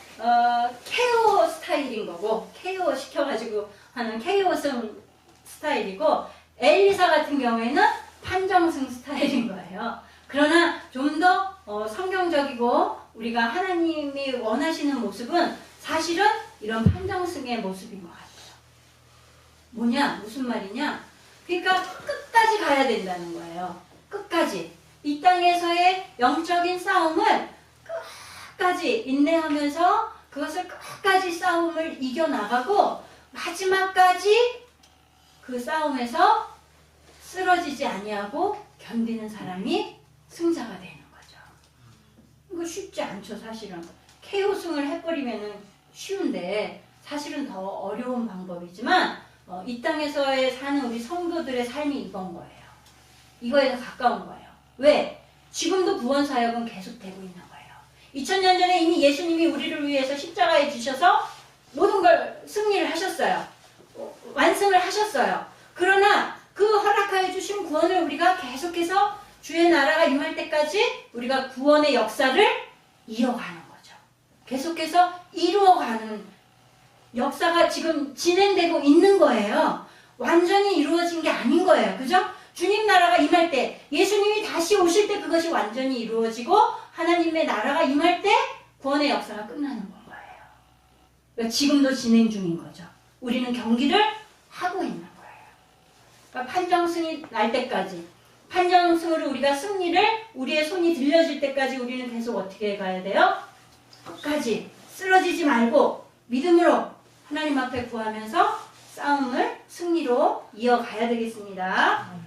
KO 스타일인 거고 KO 시켜가지고 하는 KO승 스타일이고 엘리사 같은 경우에는 판정승 스타일인 거예요. 그러나 좀 더 성경적이고 우리가 하나님이 원하시는 모습은 사실은 이런 판정승의 모습인 것 같아요. 뭐냐? 무슨 말이냐? 그러니까 끝까지 가야 된다는 거예요. 끝까지. 이 땅에서의 영적인 싸움을 끝까지 인내하면서 그것을 끝까지 싸움을 이겨나가고 마지막까지 그 싸움에서 쓰러지지 아니하고 견디는 사람이 승자가 되는 거죠. 이거 쉽지 않죠, 사실은. KO승을 해버리면 쉬운데 사실은 더 어려운 방법이지만 이 땅에서의 사는 우리 성도들의 삶이 이건 거예요. 이거에 가까운 거예요. 왜? 지금도 구원 사역은 계속되고 있는 거예요. 2000년 전에 이미 예수님이 우리를 위해서 십자가에 지셔서 모든 걸 승리를 하셨어요. 완성을 하셨어요. 그러나 그 허락하여 주신 구원을 우리가 계속해서 주의 나라가 임할 때까지 우리가 구원의 역사를 이어가는 거죠. 계속해서 이루어가는 역사가 지금 진행되고 있는 거예요. 완전히 이루어진 게 아닌 거예요. 그죠? 주님 나라가 임할 때, 예수님이 다시 오실 때 그것이 완전히 이루어지고 하나님의 나라가 임할 때 구원의 역사가 끝나는 거예요. 그러니까 지금도 진행 중인 거죠. 우리는 경기를 하고 있는 거예요. 그러니까 판정승이 날 때까지, 판정승으로 우리가 승리를 우리의 손이 들려질 때까지 우리는 계속 어떻게 가야 돼요? 끝까지 쓰러지지 말고 믿음으로 하나님 앞에 구하면서 싸움을 승리로 이어가야 되겠습니다.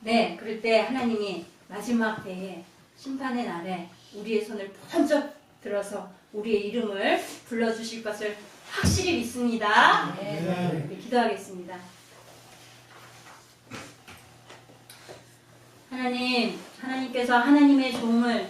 네, 그럴 때 하나님이 마지막 때에 심판의 날에 우리의 손을 번쩍 들어서 우리의 이름을 불러주실 것을 확실히 믿습니다. 네, 기도하겠습니다. 하나님께서 하나님의 종을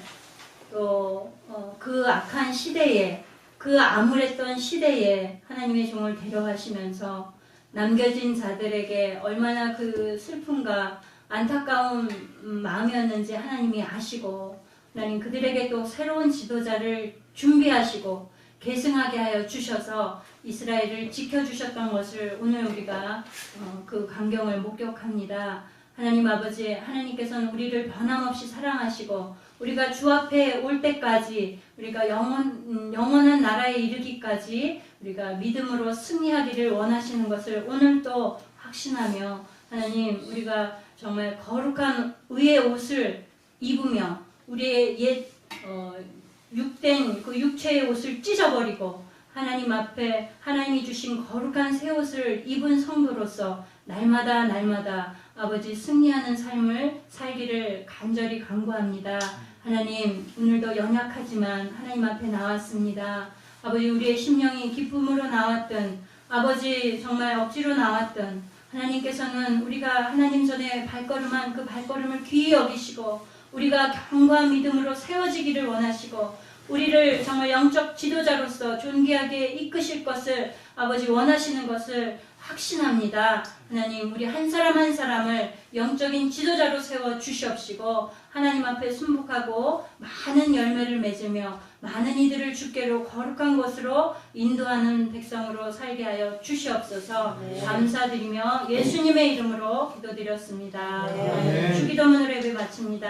또 그 악한 시대에, 그 암울했던 시대에 하나님의 종을 데려가시면서 남겨진 자들에게 얼마나 그 슬픔과 안타까운 마음이었는지 하나님이 아시고, 하나님 그들에게 또 새로운 지도자를 준비하시고 계승하게 하여 주셔서 이스라엘을 지켜주셨던 것을 오늘 우리가 그 광경을 목격합니다. 하나님 아버지, 하나님께서는 우리를 변함없이 사랑하시고 우리가 주 앞에 올 때까지, 우리가 영원한 나라에 이르기까지 우리가 믿음으로 승리하기를 원하시는 것을 오늘 또 확신하며, 하나님 우리가 정말 거룩한 의의 옷을 입으며 우리의 옛 육된 그 육체의 옷을 찢어버리고 하나님 앞에 하나님이 주신 거룩한 새 옷을 입은 성도로서 날마다 아버지 승리하는 삶을 살기를 간절히 간구합니다. 하나님, 오늘도 연약하지만 하나님 앞에 나왔습니다. 아버지, 우리의 심령이 기쁨으로 나왔던, 아버지 정말 억지로 나왔던, 하나님께서는 우리가 하나님 전에 발걸음한 그 발걸음을 귀히 여기시고 우리가 견고한 믿음으로 세워지기를 원하시고 우리를 정말 영적 지도자로서 존귀하게 이끄실 것을 아버지 원하시는 것을 확신합니다. 하나님, 우리 한 사람 한 사람을 영적인 지도자로 세워 주시옵시고 하나님 앞에 순복하고 많은 열매를 맺으며 많은 이들을 주께로 거룩한 곳으로 인도하는 백성으로 살게 하여 주시옵소서. 감사드리며 예수님의 이름으로 기도드렸습니다. 주기도문으로 예배 마칩니다.